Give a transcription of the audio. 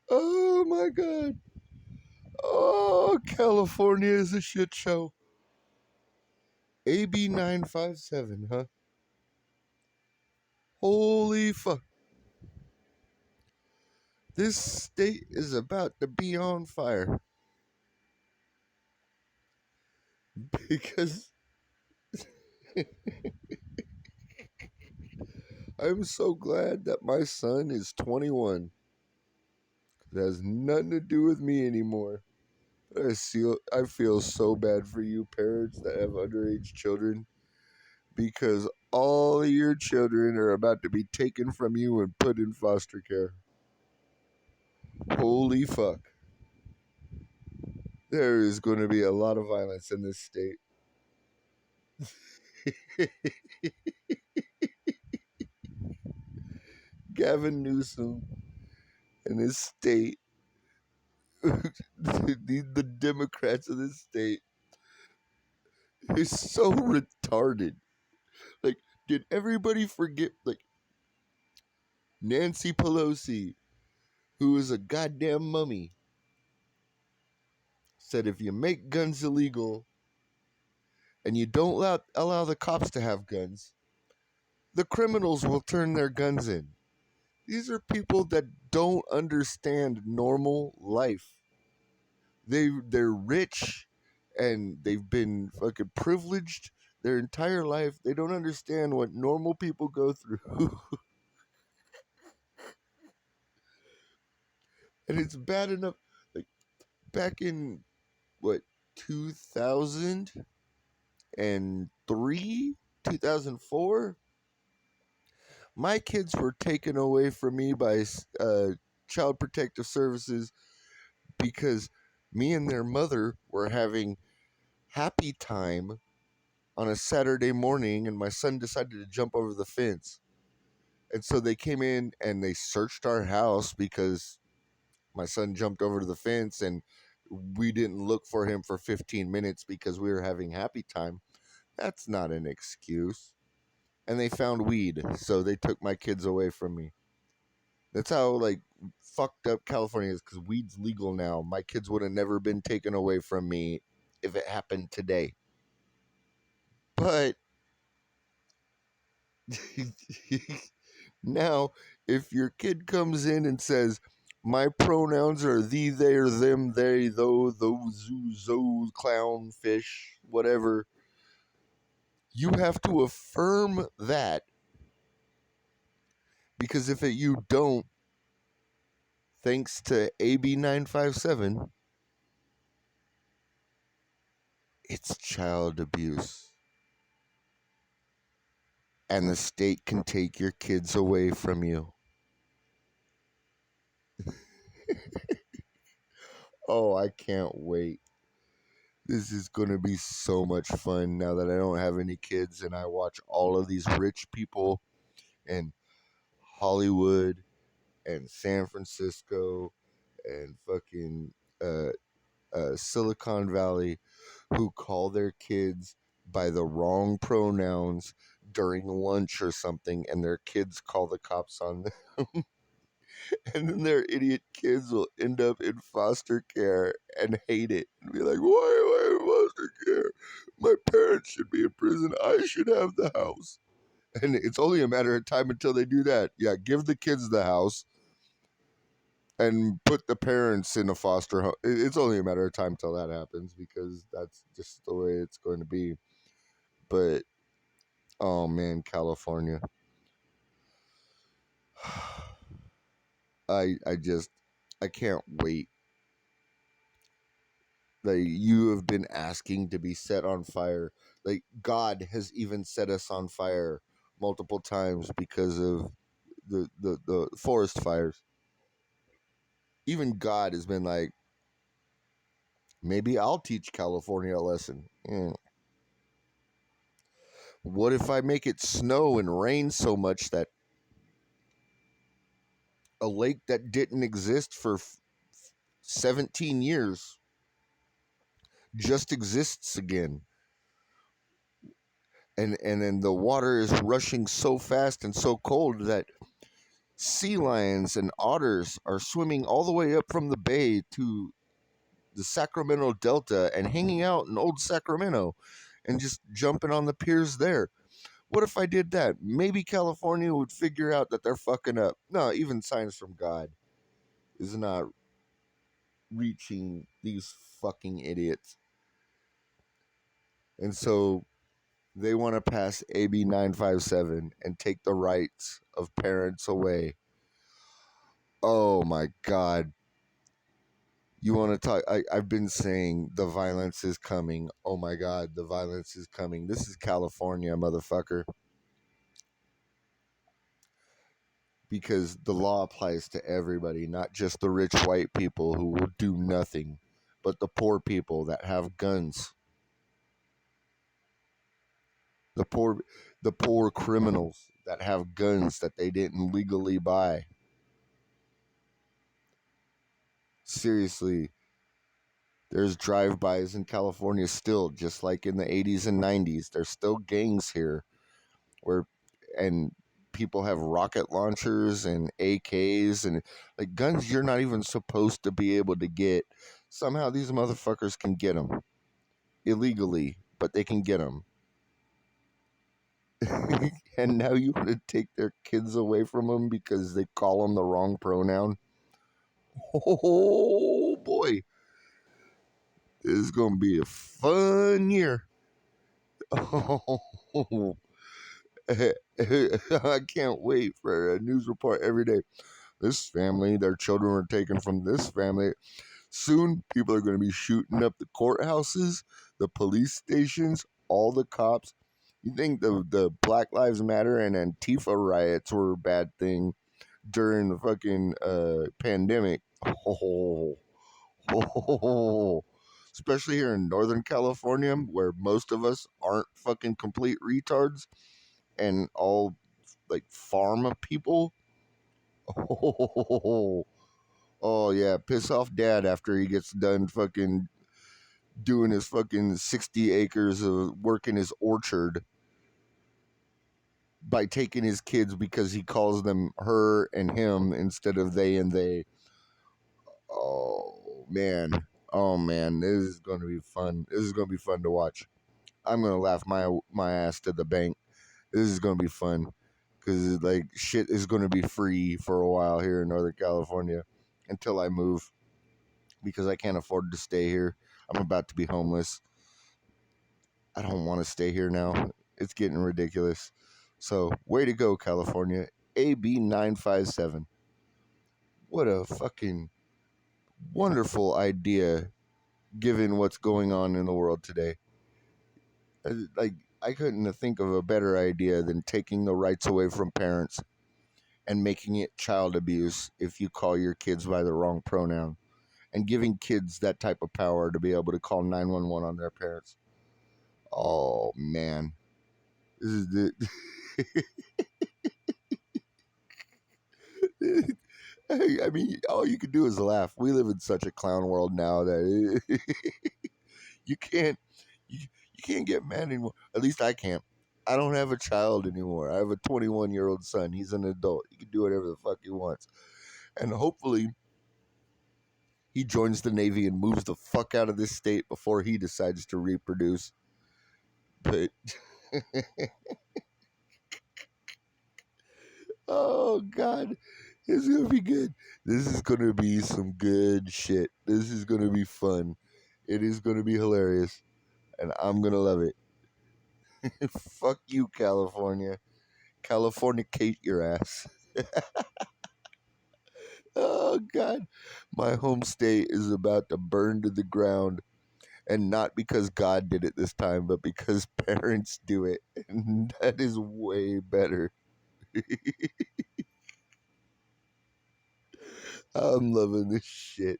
Oh my god. Oh, California is a shit show. AB957, huh? Holy fuck. This state is about to be on fire. Because I'm so glad that my son is 21. It has nothing to do with me anymore. I feel so bad for you parents that have underage children because all of your children are about to be taken from you and put in foster care. Holy fuck. There is going to be a lot of violence in this state. Gavin Newsom and his state, the Democrats of this state, is so retarded. Like, did everybody forget, like, Nancy Pelosi, who is a goddamn mummy, said if you make guns illegal and you don't allow the cops to have guns, the criminals will turn their guns in. These are people that don't understand normal life. They're rich and they've been fucking privileged their entire life. They don't understand what normal people go through. And it's bad enough, like, back in what, 2003, 2004, my kids were taken away from me by Child Protective Services because me and their mother were having happy time on a Saturday morning, and my son decided to jump over the fence. And so they came in and they searched our house because my son jumped over the fence, and we didn't look for him for 15 minutes because we were having happy time. That's not an excuse. And they found weed, so they took my kids away from me. That's how, like, fucked up California is, because weed's legal now. My kids would have never been taken away from me if it happened today. But now, if your kid comes in and says, my pronouns are thee, there, them, they, though, those, zoo, zo, clown, fish, whatever, you have to affirm that, because if you don't, thanks to AB957, it's child abuse. And the state can take your kids away from you. Oh, I can't wait. This is going to be so much fun now that I don't have any kids and I watch all of these rich people in Hollywood and San Francisco and fucking Silicon Valley who call their kids by the wrong pronouns during lunch or something, and their kids call the cops on them. And then their idiot kids will end up in foster care and hate it and be like, why am I in foster care? My parents should be in prison. I should have the house. And it's only a matter of time until they do that. Yeah, give the kids the house and put the parents in a foster home. It's only a matter of time till that happens, because that's just the way it's going to be. But, oh man, California. I can't wait. Like, you have been asking to be set on fire. Like, God has even set us on fire multiple times because of the forest fires. Even God has been like, maybe I'll teach California a lesson. What if I make it snow and rain so much that a lake that didn't exist for 17 years just exists again? and then the water is rushing so fast and so cold that sea lions and otters are swimming all the way up from the bay to the Sacramento Delta and hanging out in old Sacramento and just jumping on the piers there. What if I did that? Maybe California would figure out that they're fucking up. No, even signs from God is not reaching these fucking idiots. And so they want to pass AB 957 and take the rights of parents away. Oh my God. You want to talk? I've been saying the violence is coming. Oh my God, the violence is coming. This is California, motherfucker. Because the law applies to everybody, not just the rich white people who will do nothing, but the poor people that have guns. The poor the poor criminals that have guns that they didn't legally buy. Seriously, there's drive-bys in California still, just like in the 80s and 90s. There's still gangs here where and people have rocket launchers and AKs and like guns you're not even supposed to be able to get. Somehow these motherfuckers can get them illegally, but they can get them. And now you want to take their kids away from them because they call them the wrong pronoun. Oh boy, this is gonna be a fun year. Oh, I can't wait for a news report every day. This family, their children were taken from this family. Soon, people are going to be shooting up the courthouses, the police stations, all the cops. You think the Black Lives Matter and Antifa riots were a bad thing during the fucking pandemic? Oh, oh, especially here in Northern California, where most of us aren't fucking complete retards and all like farm people. Oh, oh yeah, piss off dad after he gets done fucking doing his fucking 60 acres of work in his orchard by taking his kids because he calls them her and him instead of they and they. Oh man. Oh man, this is going to be fun. This is going to be fun to watch. I'm going to laugh my ass to the bank. This is going to be fun cuz like shit is going to be free for a while here in Northern California until I move because I can't afford to stay here. I'm about to be homeless. I don't want to stay here now. It's getting ridiculous. So, way to go, California. AB957. What a fucking wonderful idea given what's going on in the world today. Like, I couldn't think of a better idea than taking the rights away from parents and making it child abuse if you call your kids by the wrong pronoun and giving kids that type of power to be able to call 911 on their parents. Oh, man. This is the. I mean, all you can do is laugh. We live in such a clown world now that you can't you, you can't get mad anymore. At least I can't. I don't have a child anymore. I have a 21-year-old son. He's an adult. He can do whatever the fuck he wants. And hopefully he joins the Navy and moves the fuck out of this state before he decides to reproduce. But oh god, it's gonna be good. This is gonna be some good shit. This is gonna be fun. It is gonna be hilarious, and I'm gonna love it. Fuck you, California. Californicate your ass. Oh god, my home state is about to burn to the ground, and not because God did it this time, but because parents do it, and that is way better. I'm loving this shit.